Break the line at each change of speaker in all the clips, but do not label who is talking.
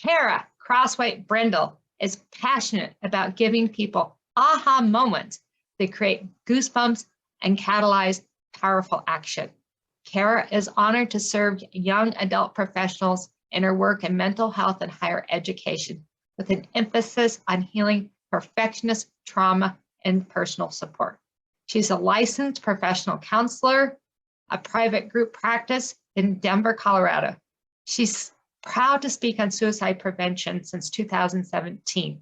Khara Croswaite Brindle is passionate about giving people aha moments that create goosebumps and catalyze powerful action. Khara is honored to serve young adult professionals in her work in mental health and higher education, with an emphasis on healing perfectionist trauma and personal support. She's a licensed professional counselor, a private group practice in Denver, Colorado. She's proud to speak on suicide prevention since 2017.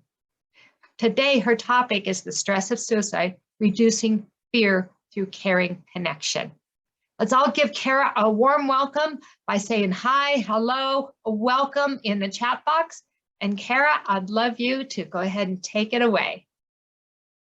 Today, her topic is the stress of suicide, reducing fear through caring connection. Let's all give Khara a warm welcome by saying hi, hello, welcome in the chat box. And Khara, I'd love you to go ahead and take it away.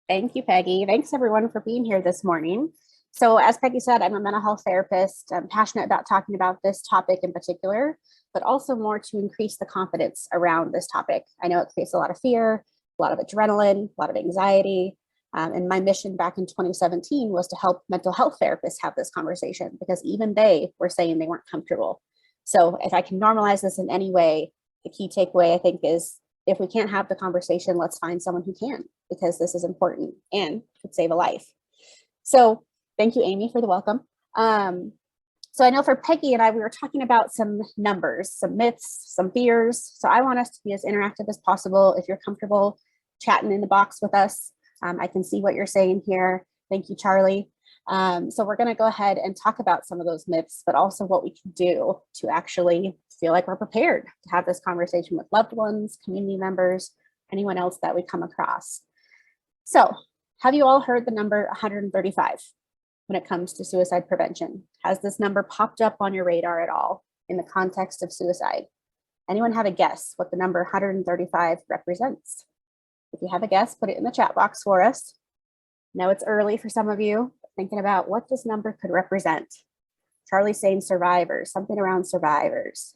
Thank you, Peggy. Thanks everyone for being here this morning. So as Peggy said, I'm a mental health therapist. I'm passionate about talking about this topic in particular, but also more to increase the confidence around this topic. I know it creates a lot of fear, a lot of adrenaline, a lot of anxiety. And my mission back in 2017 was to help mental health therapists have this conversation, because even they were saying they weren't comfortable. So if I can normalize this in any way, the key takeaway I think is, if we can't have the conversation, let's find someone who can, because this is important and could save a life. So thank you, Amy, for the welcome. So I know for Peggy and I, we were talking about some numbers, some myths, some fears. So I want us to be as interactive as possible. If you're comfortable chatting in the box with us, I can see what you're saying here. Thank you, Charlie. So we're going to go ahead and talk about some of those myths, but also what we can do to actually feel like we're prepared to have this conversation with loved ones, community members, anyone else that we come across. So have you all heard the number 135 when it comes to suicide prevention? Has this number popped up on your radar at all in the context of suicide? Anyone have a guess what the number 135 represents? If you have a guess, put it in the chat box for us. Now it's early for some of you, thinking about what this number could represent. Charlie's saying survivors, something around survivors.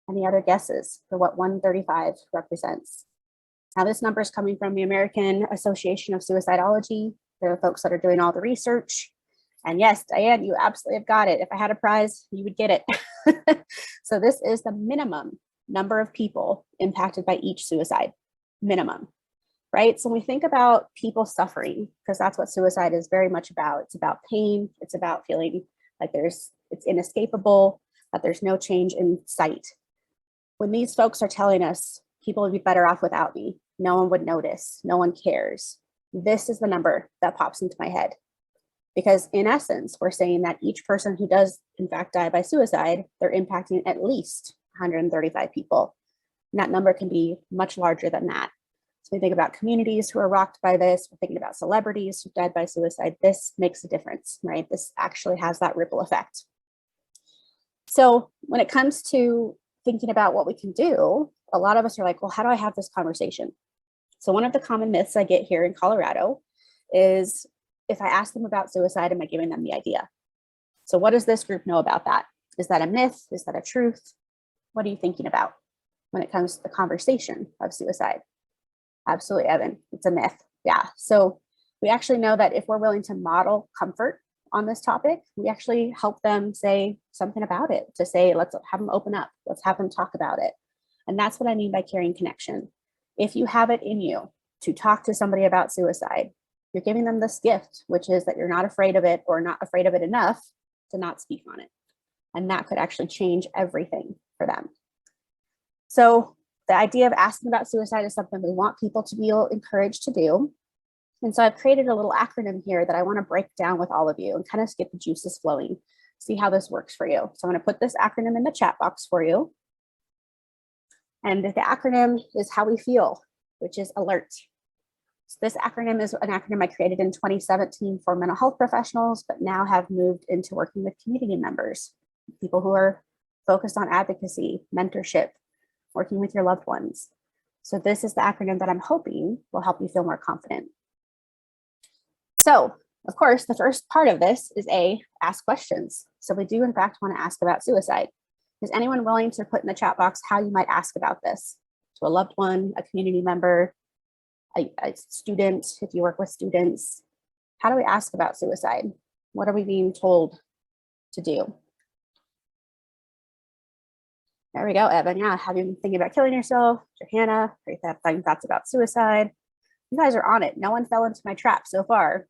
Any other guesses for what 135 represents? Now this number is coming from the American Association of Suicidology. They're the folks that are doing all the research. And yes, Diane, you absolutely have got it. If I had a prize, you would get it. So this is the minimum number of people impacted by each suicide. Minimum, right? So when we think about people suffering, because that's what suicide is very much about. It's about pain. It's about feeling like it's inescapable, that there's no change in sight. When these folks are telling us people would be better off without me, no one would notice, no one cares, this is the number that pops into my head. Because in essence, we're saying that each person who does in fact die by suicide, they're impacting at least 135 people. And that number can be much larger than that. So we think about communities who are rocked by this, we're thinking about celebrities who died by suicide. This makes a difference, right? This actually has that ripple effect. So when it comes to thinking about what we can do, a lot of us are like, well, how do I have this conversation? So one of the common myths I get here in Colorado is, if I ask them about suicide, am I giving them the idea? So what does this group know about that? Is that a myth? Is that a truth? What are you thinking about when it comes to the conversation of suicide? Absolutely, Evan, it's a myth. Yeah, so we actually know that if we're willing to model comfort on this topic, we actually help them say something about it, to say, let's have them open up, let's have them talk about it. And that's what I mean by caring connection. If you have it in you to talk to somebody about suicide, you're giving them this gift, which is that you're not afraid of it, or not afraid of it enough to not speak on it. And that could actually change everything for them. So the idea of asking about suicide is something we want people to feel encouraged to do. And so I've created a little acronym here that I want to break down with all of you and kind of get the juices flowing, see how this works for you. So I'm going to put this acronym in the chat box for you. And the acronym is how we feel, which is alert. So this acronym is an acronym I created in 2017 for mental health professionals, but now have moved into working with community members, people who are focused on advocacy, mentorship, working with your loved ones. So this is the acronym that I'm hoping will help you feel more confident. So, of course, the first part of this is ask questions. So we do in fact want to ask about suicide. Is anyone willing to put in the chat box how you might ask about this to a loved one, a community member, a student, if you work with students? How do we ask about suicide? What are we being told to do? There we go, Evan. Yeah, have you been thinking about killing yourself? Johanna, great thoughts about suicide. You guys are on it. No one fell into my trap so far.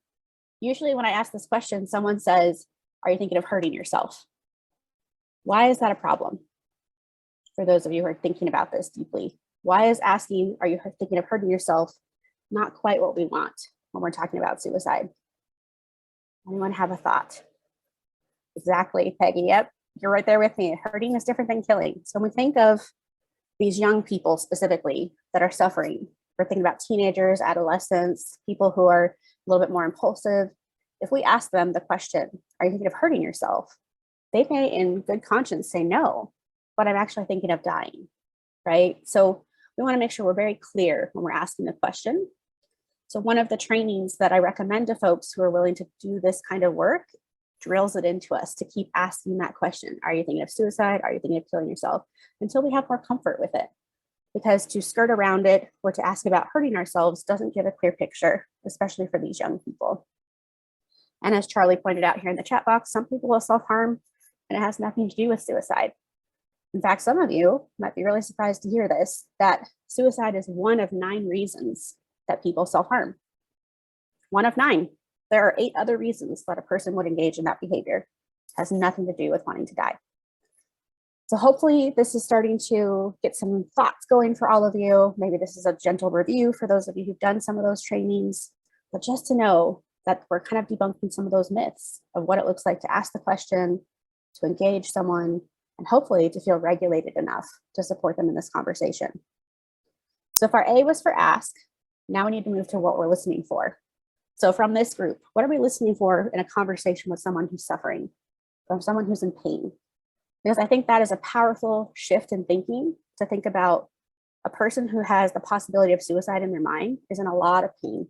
Usually when I ask this question, someone says, are you thinking of hurting yourself? Why is that a problem? For those of you who are thinking about this deeply, why is asking, are you thinking of hurting yourself, not quite what we want when we're talking about suicide? Anyone have a thought? Exactly, Peggy. Yep, you're right there with me. Hurting is different than killing. So when we think of these young people specifically that are suffering, we're thinking about teenagers, adolescents, people who are a little bit more impulsive. If we ask them the question, are you thinking of hurting yourself? They may in good conscience say no, but I'm actually thinking of dying, right? So we want to make sure we're very clear when we're asking the question. So one of the trainings that I recommend to folks who are willing to do this kind of work drills it into us to keep asking that question. Are you thinking of suicide? Are you thinking of killing yourself? Until we have more comfort with it. Because to skirt around it or to ask about hurting ourselves doesn't give a clear picture, especially for these young people. And as Charlie pointed out here in the chat box, some people will self-harm and it has nothing to do with suicide. In fact, some of you might be really surprised to hear this, that suicide is one of 9 reasons that people self-harm. 1 of 9. There are 8 other reasons that a person would engage in that behavior. It has nothing to do with wanting to die. So hopefully this is starting to get some thoughts going for all of you. Maybe this is a gentle review for those of you who've done some of those trainings, but just to know that we're kind of debunking some of those myths of what it looks like to ask the question, to engage someone, and hopefully to feel regulated enough to support them in this conversation. So if our A was for ask, now we need to move to what we're listening for. So from this group, what are we listening for in a conversation with someone who's suffering, from someone who's in pain? Because I think that is a powerful shift in thinking, to think about a person who has the possibility of suicide in their mind is in a lot of pain.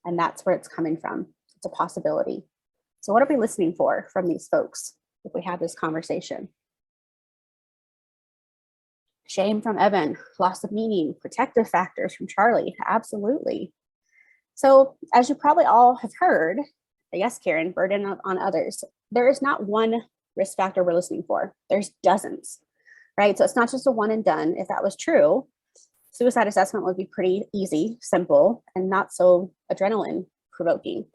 And that's where it's coming from. It's a possibility. So what are we listening for from these folks if we have this conversation? Shame from Evan, loss of meaning, protective factors from Charlie, absolutely. So as you probably all have heard, yes, Karen, burden on others. There is not one risk factor we're listening for. There's dozens, right? So it's not just a one and done. If that was true, suicide assessment would be pretty easy, simple, and not so adrenaline provoking,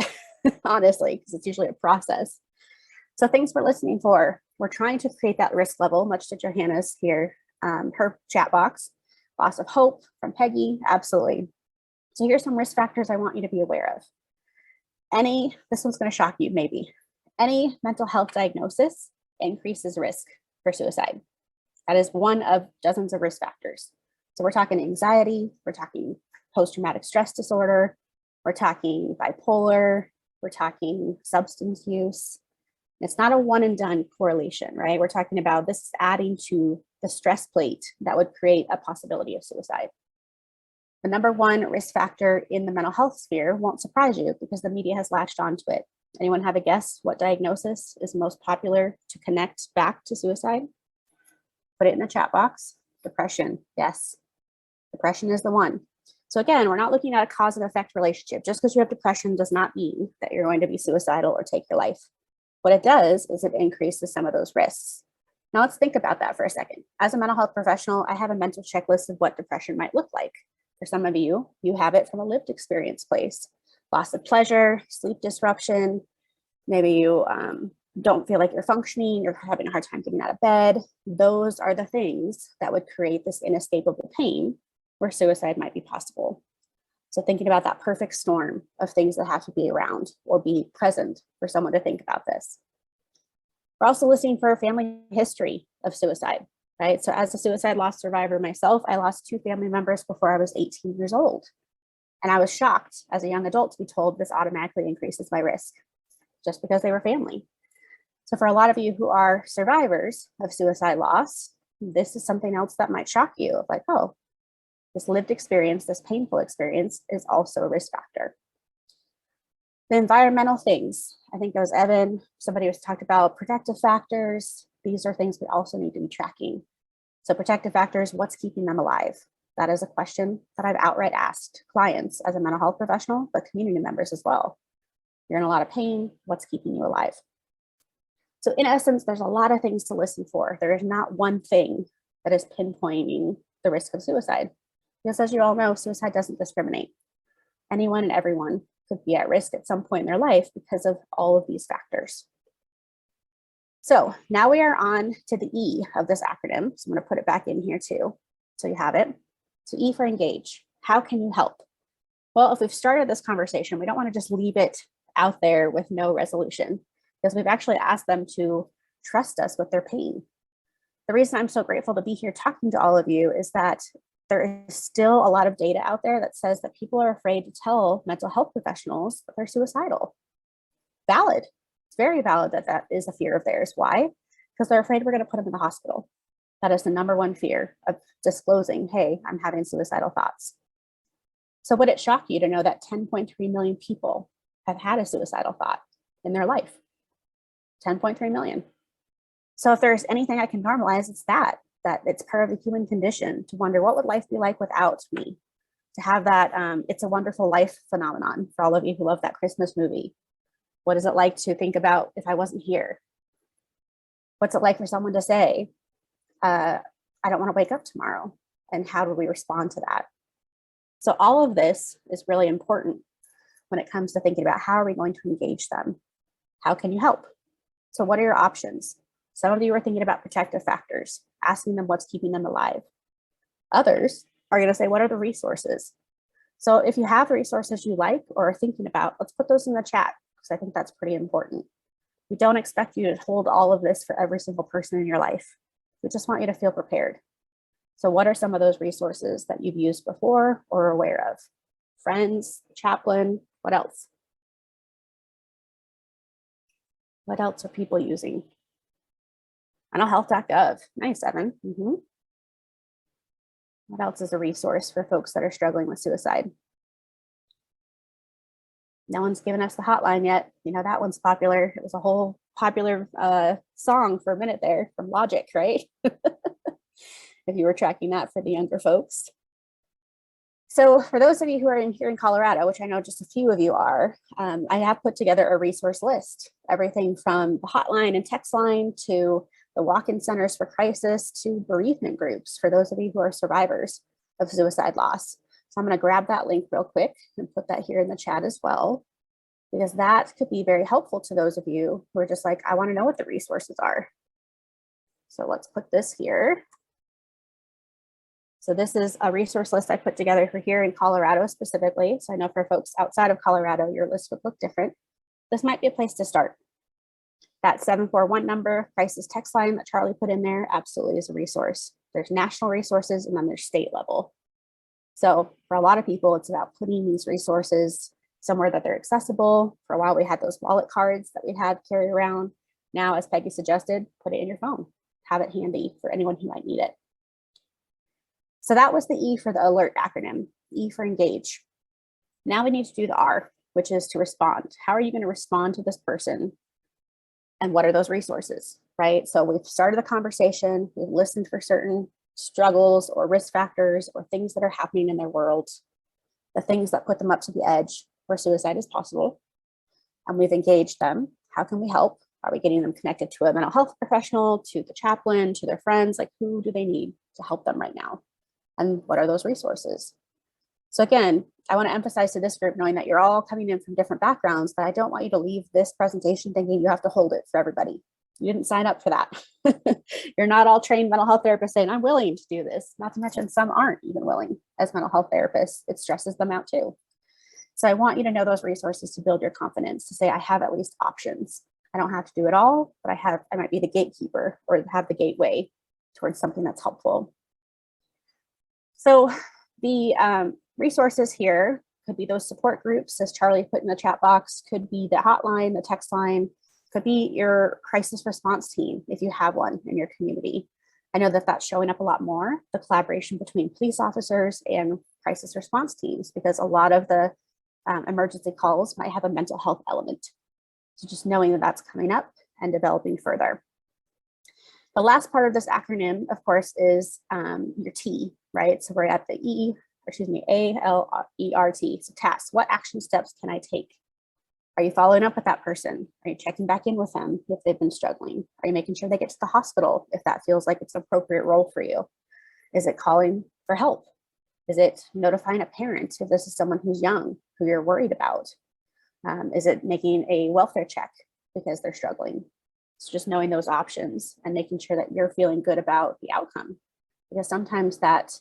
honestly, because it's usually a process. So things we're listening for, we're trying to create that risk level, much to Johanna's here, her chat box. Loss of hope from Peggy, absolutely. So here's some risk factors I want you to be aware of. This one's going to shock you maybe. Any mental health diagnosis increases risk for suicide. That is one of dozens of risk factors. So we're talking anxiety, we're talking post-traumatic stress disorder, we're talking bipolar, we're talking substance use. It's not a one and done correlation, right? We're talking about this adding to the stress plate that would create a possibility of suicide. The number one risk factor in the mental health sphere won't surprise you because the media has latched onto it. Anyone have a guess what diagnosis is most popular to connect back to suicide? Put it in the chat box. Depression, yes. Depression is the one. So again, we're not looking at a cause and effect relationship. Just because you have depression does not mean that you're going to be suicidal or take your life. What it does is it increases some of those risks. Now let's think about that for a second. As a mental health professional, I have a mental checklist of what depression might look like. For some of you, you have it from a lived experience place. Loss of pleasure, sleep disruption, maybe you don't feel like you're functioning, you're having a hard time getting out of bed. Those are the things that would create this inescapable pain where suicide might be possible. So thinking about that perfect storm of things that have to be around or be present for someone to think about this. We're also listening for a family history of suicide, right? So as a suicide loss survivor myself, I lost 2 family members before I was 18 years old. And I was shocked as a young adult to be told this automatically increases my risk just because they were family. So for a lot of you who are survivors of suicide loss, this is something else that might shock you. Like, oh, this lived experience, this painful experience is also a risk factor. The environmental things, I think that was Evan, somebody was talked about protective factors. These are things we also need to be tracking. So protective factors, what's keeping them alive? That is a question that I've outright asked clients as a mental health professional, but community members as well. You're in a lot of pain, what's keeping you alive? So in essence, there's a lot of things to listen for. There is not one thing that is pinpointing the risk of suicide. Because as you all know, suicide doesn't discriminate. Anyone and everyone could be at risk at some point in their life because of all of these factors. So now we are on to the E of this acronym. So I'm going to put it back in here too, so you have it. So E for engage. How can you help? Well, if we've started this conversation, we don't want to just leave it out there with no resolution, because we've actually asked them to trust us with their pain. The reason I'm so grateful to be here talking to all of you is that there is still a lot of data out there that says that people are afraid to tell mental health professionals that they're suicidal. Valid. It's very valid that that is a fear of theirs. Why? Because they're afraid we're going to put them in the hospital. That is the number one fear of disclosing, hey, I'm having suicidal thoughts. So would it shock you to know that 10.3 million people have had a suicidal thought in their life? 10.3 million. So if there's anything I can normalize, it's that it's part of the human condition to wonder, what would life be like without me? To have that It's a Wonderful Life phenomenon for all of you who love that Christmas movie. What is it like to think about if I wasn't here? What's it like for someone to say, I don't want to wake up tomorrow? And how do we respond to that? So all of this is really important when it comes to thinking about how are we going to engage them? How can you help? So what are your options? Some of you are thinking about protective factors, asking them what's keeping them alive. Others are going to say, what are the resources? So if you have resources you like or are thinking about, let's put those in the chat, because I think that's pretty important. We don't expect you to hold all of this for every single person in your life. We just want you to feel prepared. So what are some of those resources that you've used before or are aware of? Friends, chaplain, what else? What else are people using? Mentalhealth.gov. Nice, Evan. What else is a resource for folks that are struggling with suicide? No one's given us the hotline yet. You know, that one's popular. It was a whole popular song for a minute there from Logic, right? If you were tracking that for the younger folks. So for those of you who are here in Colorado, which I know just a few of you are, I have put together a resource list, everything from the hotline and text line to the walk-in centers for crisis to bereavement groups for those of you who are survivors of suicide loss. So I'm going to grab that link real quick and put that here in the chat as well, because that could be very helpful to those of you who are just like, I want to know what the resources are. So let's put this here. So this is a resource list I put together for here in Colorado specifically. So I know for folks outside of Colorado, your list would look different. This might be a place to start. That 741 number, crisis text line that Charlie put in there, absolutely is a resource. There's national resources and then there's state level. So for a lot of people, it's about putting these resources somewhere that they're accessible. For a while, we had those wallet cards that we'd have carry around. Now, as Peggy suggested, put it in your phone, have it handy for anyone who might need it. So that was the E for the alert acronym, E for engage. Now we need to do the R, which is to respond. How are you going to respond to this person? And what are those resources, right? So we've started the conversation, we've listened for certain struggles or risk factors or things that are happening in their world, the things that put them up to the edge where suicide is possible. And we've engaged them. How can we help? Are we getting them connected to a mental health professional, to the chaplain, to their friends? Like, who do they need to help them right now? And what are those resources? So again, I want to emphasize to this group, knowing that you're all coming in from different backgrounds, that I don't want you to leave this presentation thinking you have to hold it for everybody. You didn't sign up for that. You're not all trained mental health therapists saying, I'm willing to do this. Not to mention some aren't even willing as mental health therapists. It stresses them out too. So I want you to know those resources to build your confidence, to say, I have at least options. I don't have to do it all, but I might be the gatekeeper or have the gateway towards something that's helpful. So the resources here could be those support groups, as Charlie put in the chat box, could be the hotline, the text line, could be your crisis response team if you have one in your community. I know that that's showing up a lot more, the collaboration between police officers and crisis response teams, because a lot of the emergency calls might have a mental health element. So just knowing that that's coming up and developing further. The last part of this acronym, of course, is your T, right? So we're at the A-L-E-R-T, so tasks. What action steps can I take? Are you following up with that person? Are you checking back in with them if they've been struggling? Are you making sure they get to the hospital if that feels like it's an appropriate role for you? Is it calling for help? Is it notifying a parent if this is someone who's young, who you're worried about? Is it making a welfare check because they're struggling? It's just knowing those options and making sure that you're feeling good about the outcome. Because sometimes that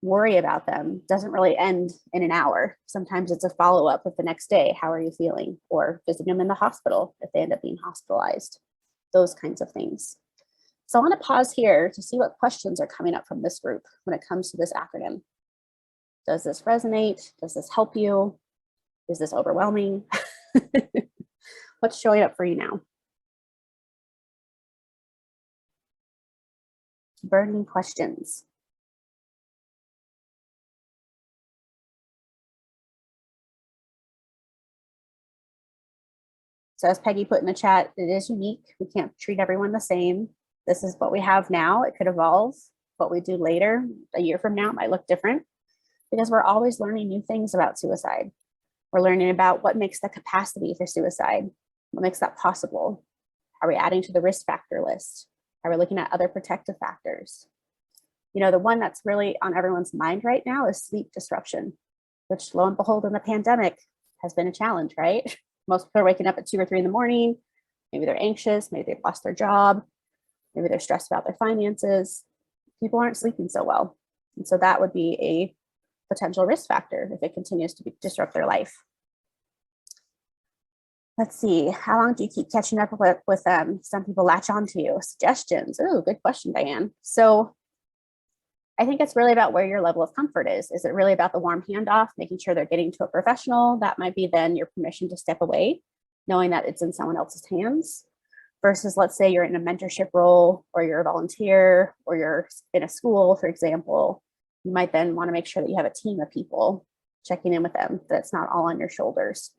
worry about them doesn't really end in an hour. Sometimes it's a follow-up of the next day. How are you feeling? Or visiting them in the hospital if they end up being hospitalized, those kinds of things. So I want to pause here to see what questions are coming up from this group when it comes to this acronym. Does this resonate? Does this help you? Is this overwhelming? What's showing up for you now? Burning questions. So as Peggy put in the chat, it is unique. We can't treat everyone the same. This is what we have now. It could evolve. What we do later, a year from now, might look different because we're always learning new things about suicide. We're learning about what makes the capacity for suicide, what makes that possible. Are we adding to the risk factor list? Are we looking at other protective factors? You know, the one that's really on everyone's mind right now is sleep disruption, which lo and behold in the pandemic has been a challenge, right? Most people are waking up at 2 or 3 in the morning. Maybe they're anxious, maybe they've lost their job, maybe they're stressed about their finances. People aren't sleeping so well. And so that would be a potential risk factor if it continues to disrupt their life. Let's see, how long do you keep catching up with them? Some people latch on to you. Suggestions. Oh, good question, Diane. So I think it's really about where your level of comfort is. Is it really about the warm handoff, making sure they're getting to a professional? That might be then your permission to step away, knowing that it's in someone else's hands. Versus, let's say you're in a mentorship role, or you're a volunteer, or you're in a school, for example. You might then want to make sure that you have a team of people checking in with them, that it's not all on your shoulders.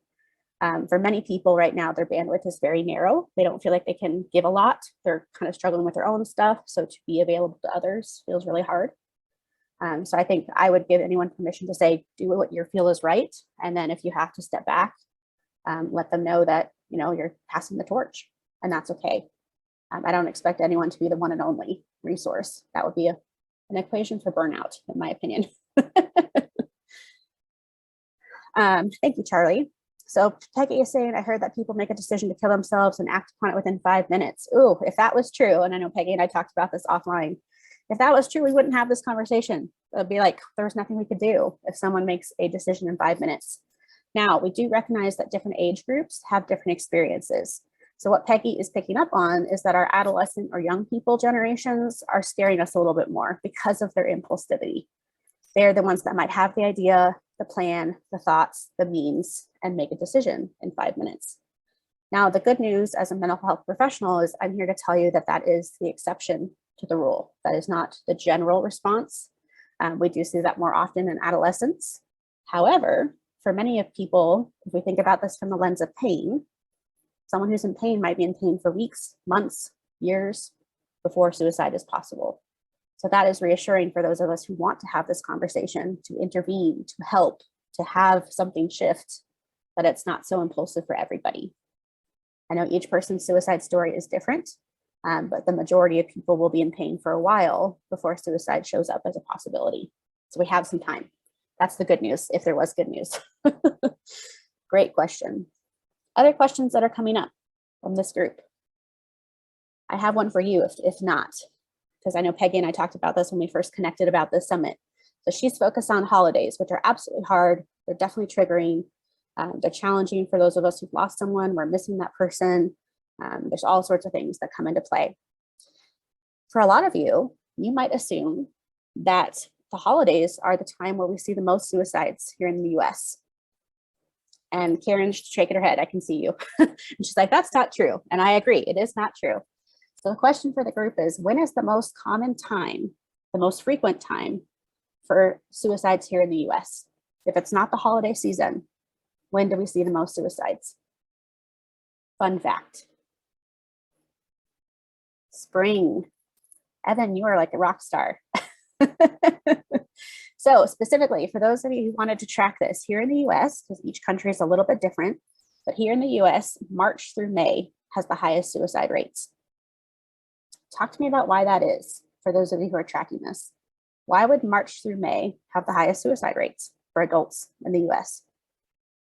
For many people right now, their bandwidth is very narrow. They don't feel like they can give a lot. They're kind of struggling with their own stuff. So to be available to others feels really hard. So I think I would give anyone permission to say, do what you feel is right. And then if you have to step back, let them know that, you know, you're passing the torch, and that's okay. I don't expect anyone to be the one and only resource. That would be an equation for burnout, in my opinion. Thank you, Charlie. So Peggy is saying, I heard that people make a decision to kill themselves and act upon it within 5 minutes. Ooh, if that was true, and I know Peggy and I talked about this offline, if that was true, we wouldn't have this conversation. It'd be like, there was nothing we could do if someone makes a decision in 5 minutes. Now, we do recognize that different age groups have different experiences. So what Peggy is picking up on is that our adolescent or young people generations are scaring us a little bit more because of their impulsivity. They're the ones that might have the idea, the plan, the thoughts, the means, and make a decision in 5 minutes. Now, the good news as a mental health professional is I'm here to tell you that that is the exception to the rule. That is not the general response. We do see that more often in adolescents. However, for many of people, if we think about this from the lens of pain, someone who's in pain might be in pain for weeks, months, years before suicide is possible. So that is reassuring for those of us who want to have this conversation, to intervene, to help, to have something shift, that it's not so impulsive for everybody. I know each person's suicide story is different, but the majority of people will be in pain for a while before suicide shows up as a possibility. So we have some time. That's the good news, if there was good news. Great question. Other questions that are coming up from this group? I have one for you, if not, because I know Peggy and I talked about this when we first connected about this summit. So she's focused on holidays, which are absolutely hard. They're definitely triggering. They're challenging for those of us who've lost someone, we're missing that person. There's all sorts of things that come into play. For a lot of you, you might assume that the holidays are the time where we see the most suicides here in the US. And Karen's shaking her head, I can see you. And she's like, that's not true. And I agree, it is not true. So the question for the group is, when is the most common time, the most frequent time for suicides here in the US? If it's not the holiday season, when do we see the most suicides? Fun fact. Spring. Evan, you are like a rock star. So specifically for those of you who wanted to track this here in the US, because each country is a little bit different, but here in the US, March through May has the highest suicide rates. Talk to me about why that is, for those of you who are tracking this. Why would March through May have the highest suicide rates for adults in the US,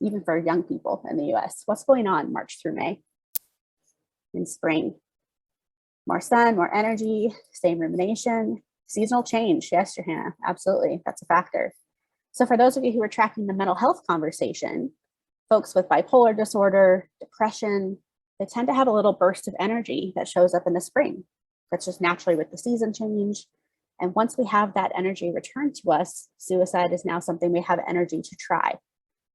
even for young people in the US? What's going on March through May? In spring, more sun, more energy, same rumination, seasonal change. Yes, Johanna, absolutely, that's a factor. So for those of you who are tracking the mental health conversation, folks with bipolar disorder, depression, they tend to have a little burst of energy that shows up in the spring. That's just naturally with the season change. And once we have that energy returned to us, suicide is now something we have energy to try,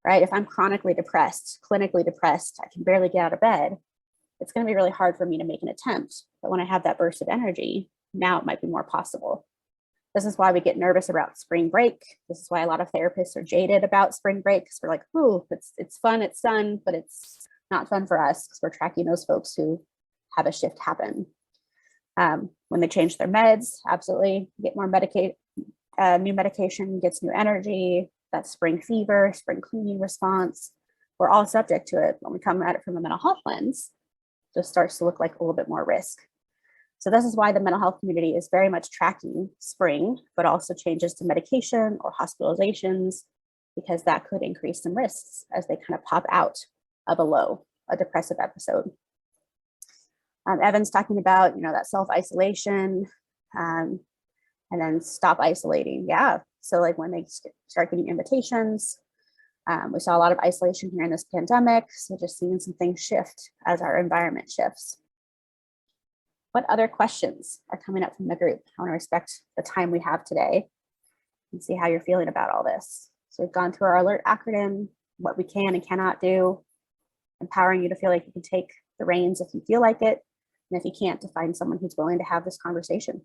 right? If I'm chronically depressed, clinically depressed, I can barely get out of bed, it's going to be really hard for me to make an attempt. But when I have that burst of energy, now it might be more possible. This is why we get nervous about spring break. This is why a lot of therapists are jaded about spring break, because we're like, ooh, it's fun, it's sun, but it's not fun for us because we're tracking those folks who have a shift happen. When they change their meds, absolutely get more new medication, gets new energy, that spring fever, spring cleaning response. We're all subject to it. When we come at it from a mental health lens, it just starts to look like a little bit more risk. So this is why the mental health community is very much tracking spring, but also changes to medication or hospitalizations, because that could increase some risks as they kind of pop out of a depressive episode. Evan's talking about, that self-isolation, and then stop isolating. Yeah, so like when they start getting invitations, we saw a lot of isolation here in this pandemic. So just seeing some things shift as our environment shifts. What other questions are coming up from the group? I want to respect the time we have today and see how you're feeling about all this. So we've gone through our ALERT acronym, what we can and cannot do, empowering you to feel like you can take the reins if you feel like it. And if you can't, to find someone who's willing to have this conversation.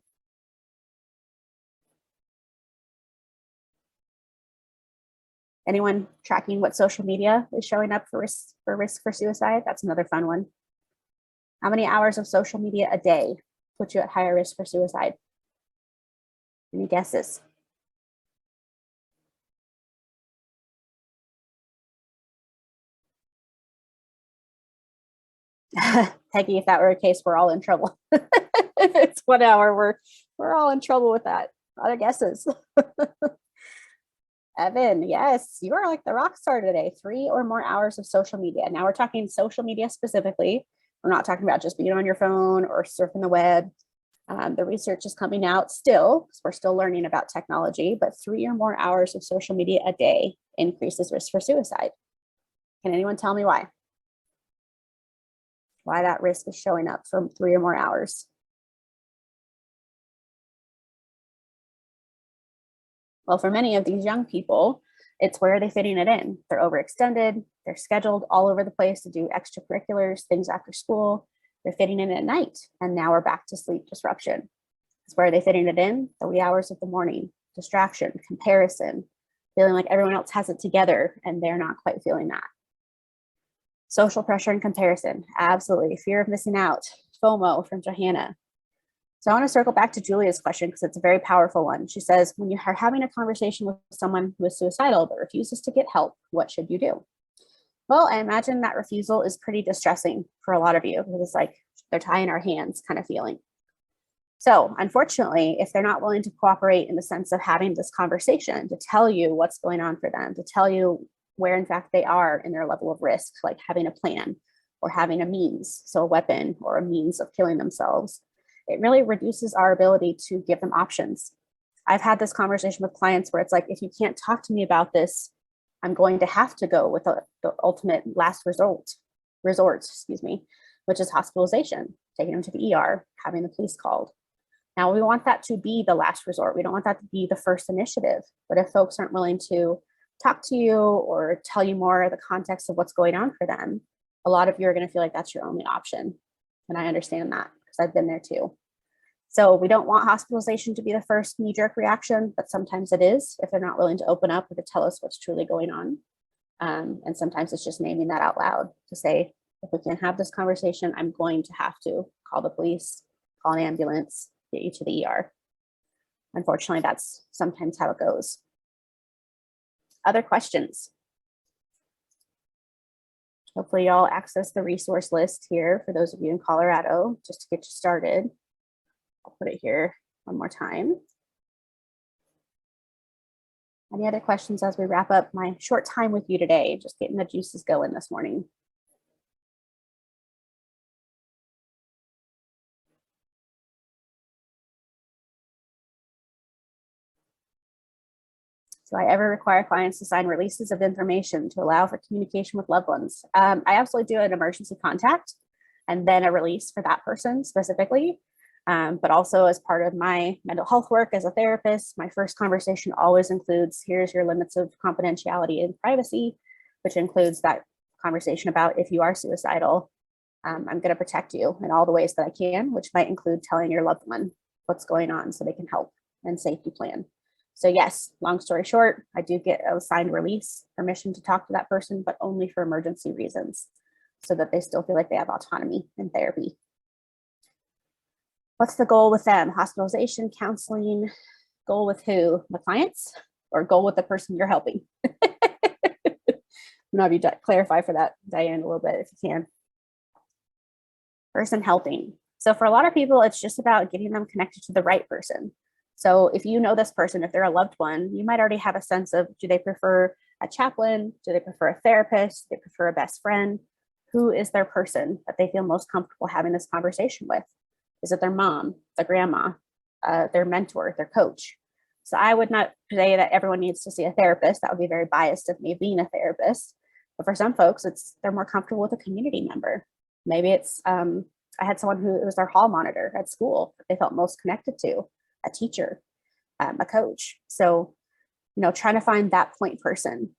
Anyone tracking what social media is showing up for risk for suicide? That's another fun one. How many hours of social media a day put you at higher risk for suicide? Any guesses? Peggy, if that were a case, we're all in trouble. If it's 1 hour, we're all in trouble with that. Other guesses? Evan, yes, you are like the rock star today. 3 or more hours of social media. Now we're talking social media specifically. We're not talking about just being on your phone or surfing the web. The research is coming out still, because we're still learning about technology, but 3 or more hours of social media a day increases risk for suicide. Can anyone tell me why? Why that risk is showing up from 3 or more hours? Well, for many of these young people, it's where are they fitting it in? They're overextended, they're scheduled all over the place to do extracurriculars, things after school, they're fitting in at night, and now we're back to sleep disruption. It's where are they fitting it in? The wee hours of the morning, distraction, comparison, feeling like everyone else has it together and they're not quite feeling that. Social pressure and comparison, absolutely. Fear of missing out, FOMO from Johanna. So I want to circle back to Julia's question because it's a very powerful one. She says, when you are having a conversation with someone who is suicidal but refuses to get help, what should you do? Well, I imagine that refusal is pretty distressing for a lot of you, because it's like they're tying our hands kind of feeling. So unfortunately, if they're not willing to cooperate in the sense of having this conversation, to tell you what's going on for them, to tell you where in fact they are in their level of risk, like having a plan or having a means, so a weapon or a means of killing themselves, it really reduces our ability to give them options. I've had this conversation with clients where it's like, if you can't talk to me about this, I'm going to have to go with the ultimate last resort, which is hospitalization, taking them to the ER, having the police called. Now we want that to be the last resort. We don't want that to be the first initiative. But if folks aren't willing to talk to you or tell you more of the context of what's going on for them, a lot of you are going to feel like that's your only option. And I understand that because I've been there too. So we don't want hospitalization to be the first knee-jerk reaction, but sometimes it is if they're not willing to open up or to tell us what's truly going on. And sometimes it's just naming that out loud to say, if we can't have this conversation, I'm going to have to call the police, call an ambulance, get you to the ER. Unfortunately, that's sometimes how it goes. Other questions? Hopefully y'all access the resource list here for those of you in Colorado, just to get you started. I'll put it here one more time. Any other questions as we wrap up my short time with you today, just getting the juices going this morning? Do I ever require clients to sign releases of information to allow for communication with loved ones? I absolutely do an emergency contact and then a release for that person specifically. But also as part of my mental health work as a therapist, my first conversation always includes, here's your limits of confidentiality and privacy, which includes that conversation about if you are suicidal, I'm going to protect you in all the ways that I can, which might include telling your loved one what's going on so they can help and safety plan. So yes, long story short, I do get a signed release, permission to talk to that person, but only for emergency reasons, so that they still feel like they have autonomy in therapy. What's the goal with them? Hospitalization, counseling, goal with who? The clients or goal with the person you're helping? Maybe clarify for that, Diane, a little bit if you can. Person helping. So for a lot of people, it's just about getting them connected to the right person. So if you know this person, if they're a loved one, you might already have a sense of, do they prefer a chaplain? Do they prefer a therapist? Do they prefer a best friend? Who is their person that they feel most comfortable having this conversation with? Is it their mom, their grandma, their mentor, their coach? So I would not say that everyone needs to see a therapist. That would be very biased of me being a therapist. But for some folks, they're more comfortable with a community member. Maybe it's, I had someone who it was their hall monitor at school that they felt most connected to, a teacher, a coach. So, trying to find that point person